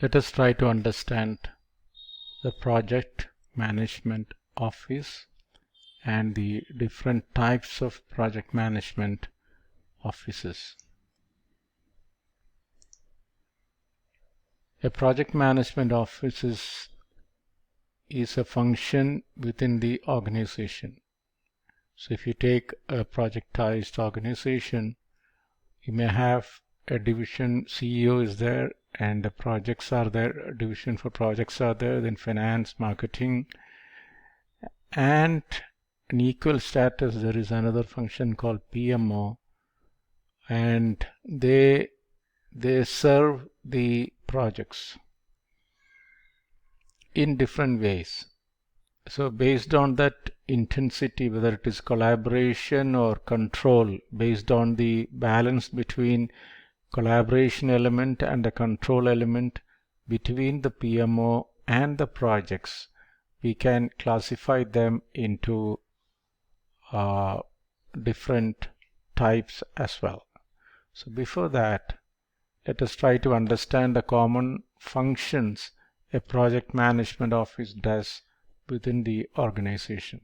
Let us try to understand the project management office and the different types of project management offices. A project management office is a function within the organization. So if you take a projectized organization, you may have a division CEO is there, and the projects are there, a division for projects are there, then finance, marketing, and an equal status there is another function called PMO, and they serve the projects in different ways. So based on that intensity, whether it is collaboration or control, based on the balance between collaboration element and the control element between the PMO and the projects, we can classify them into different types as well. So before that, let us try to understand the common functions a project management office does within the organization.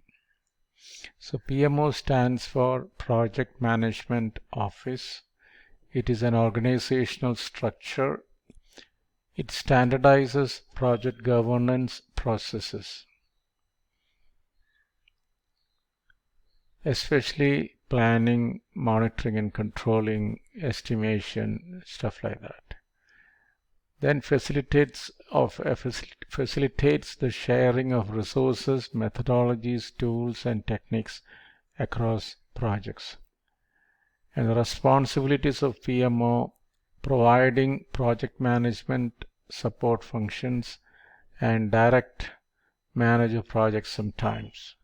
So PMO stands for Project Management Office. It is an organizational structure. It standardizes project governance processes, especially planning, monitoring and controlling, estimation, stuff like that. Then facilitates the sharing of resources, methodologies, tools and techniques across projects. And the responsibilities of PMO: providing project management support functions and direct manage projects sometimes.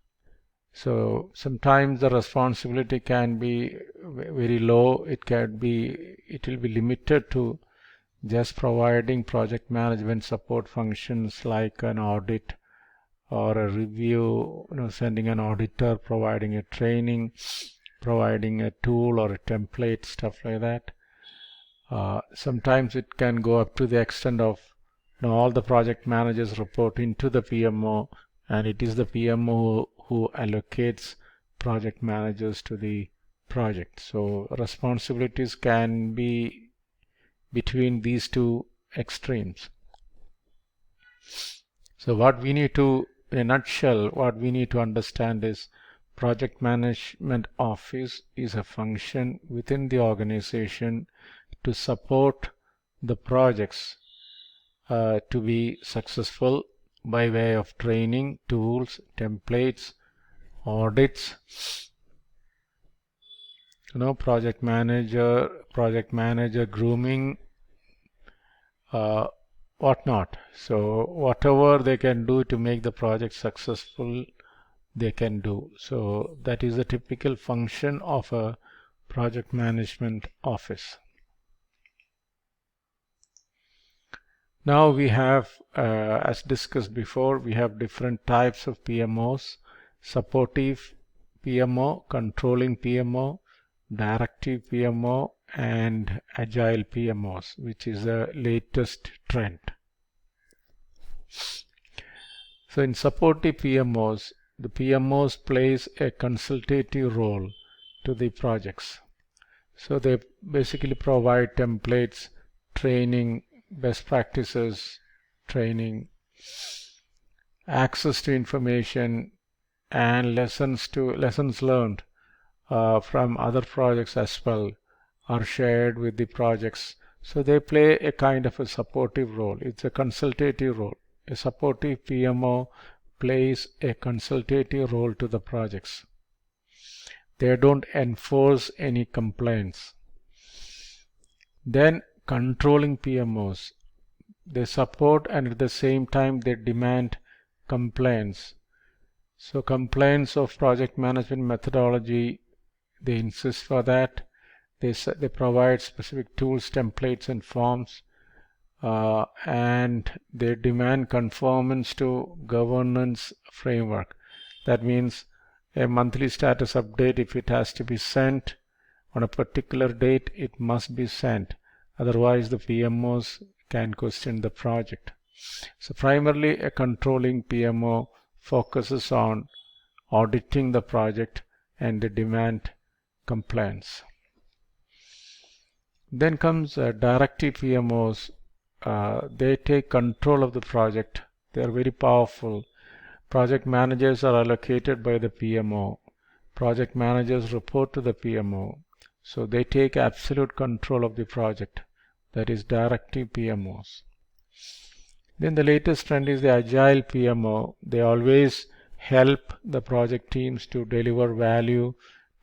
So sometimes the responsibility can be very low. It will be limited to just providing project management support functions like an audit or a review, sending an auditor, providing a training, providing a tool or a template, stuff like that. Sometimes it can go up to the extent of all the project managers report into the PMO, and it is the PMO who allocates project managers to the project. So responsibilities can be between these two extremes. So in a nutshell, what we need to understand is project management office is a function within the organization to support the projects to be successful by way of training, tools, templates, audits, project manager grooming, whatnot. So whatever they can do to make the project successful, they can do. So that is a typical function of a project management office. Now we have, as discussed before, we have different types of PMOs: supportive PMO, controlling PMO, Directive PMO, and Agile Pmos, which is the latest trend. So in supportive PMOs, the PMOs plays a consultative role to the projects. So they basically provide templates, training, best practices, training, access to information, and lessons learned from other projects as well are shared with the projects. So they play a kind of a supportive role. It's a consultative role. A supportive PMO plays a consultative role to the projects. They don't enforce any complaints. Then controlling PMOs, they support and at the same time they demand compliance. So compliance of project management methodology, they insist for that. They provide specific tools, templates and forms, and they demand conformance to governance framework. That means a monthly status update, if it has to be sent on a particular date, it must be sent. Otherwise the PMOs can question the project. So primarily a controlling PMO focuses on auditing the project and the demand compliance. Then comes Directive PMOs. They take control of the project. They are very powerful. Project managers are allocated by the PMO. Project managers report to the PMO. So they take absolute control of the project. That is Directive PMOs. Then the latest trend is the Agile PMO. They always help the project teams to deliver value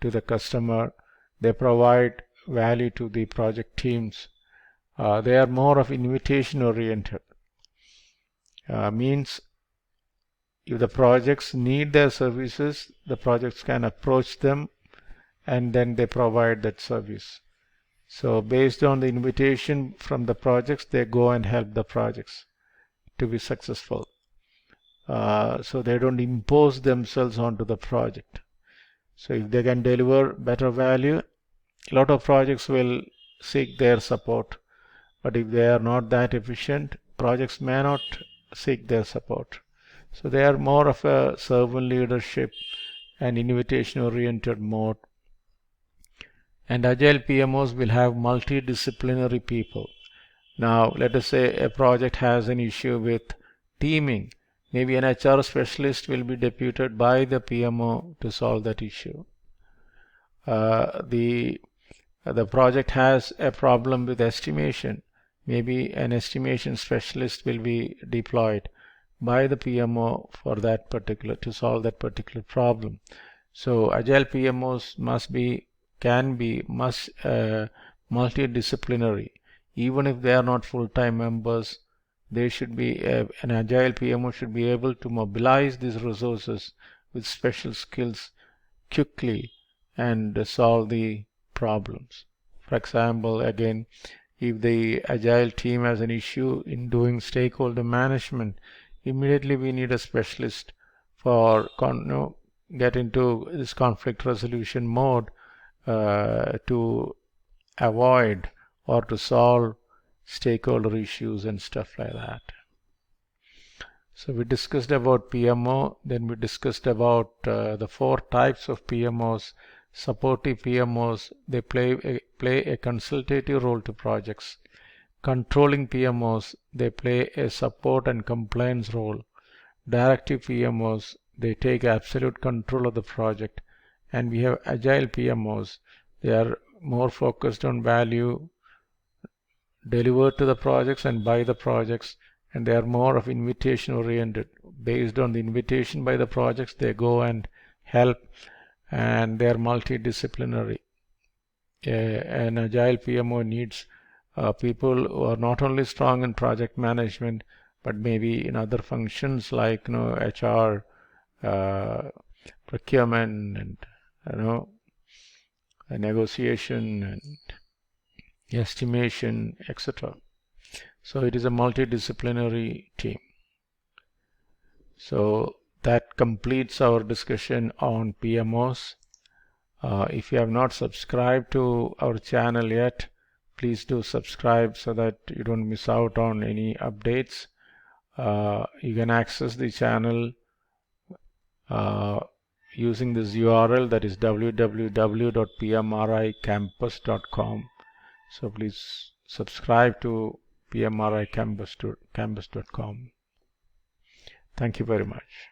to the customer. They provide value to the project teams. They are more of invitation oriented. Means if the projects need their services, the projects can approach them and then they provide that service. So based on the invitation from the projects, they go and help the projects to be successful. So they don't impose themselves onto the project. So if they can deliver better value, a lot of projects will seek their support. But if they are not that efficient, projects may not seek their support. So they are more of a servant leadership and invitation oriented mode. And Agile PMOs will have multidisciplinary people. Now, let us say a project has an issue with teaming. Maybe an HR specialist will be deputed by the PMO to solve that issue. The project has a problem with estimation. Maybe an estimation specialist will be deployed by the PMO for that particular to solve that particular problem. So Agile PMOs can be multidisciplinary. Even if they are not full-time members, they should be an Agile PMO should be able to mobilize these resources with special skills quickly and solve the problems. For example, again, if the Agile team has an issue in doing stakeholder management, immediately we need a specialist for get into this conflict resolution mode to avoid or to solve stakeholder issues and stuff like that. So we discussed about PMO, then we discussed about the 4 types of PMOs. Supportive PMOs, they play a consultative role to projects. Controlling PMOs, they play a support and compliance role. Directive PMOs, they take absolute control of the project. And we have Agile PMOs, they are more focused on value delivered to the projects and by the projects, and they are more of invitation oriented. Based on the invitation by the projects, they go and help, and they are multidisciplinary. An Agile PMO needs people who are not only strong in project management, but maybe in other functions like HR, procurement, and negotiation and estimation, etc. So it is a multidisciplinary team. So that completes our discussion on PMOs. If you have not subscribed to our channel yet, please do subscribe so that you don't miss out on any updates. You can access the channel using this URL, that is www.pmricampus.com. So please subscribe to pmricampus.com. Thank you very much.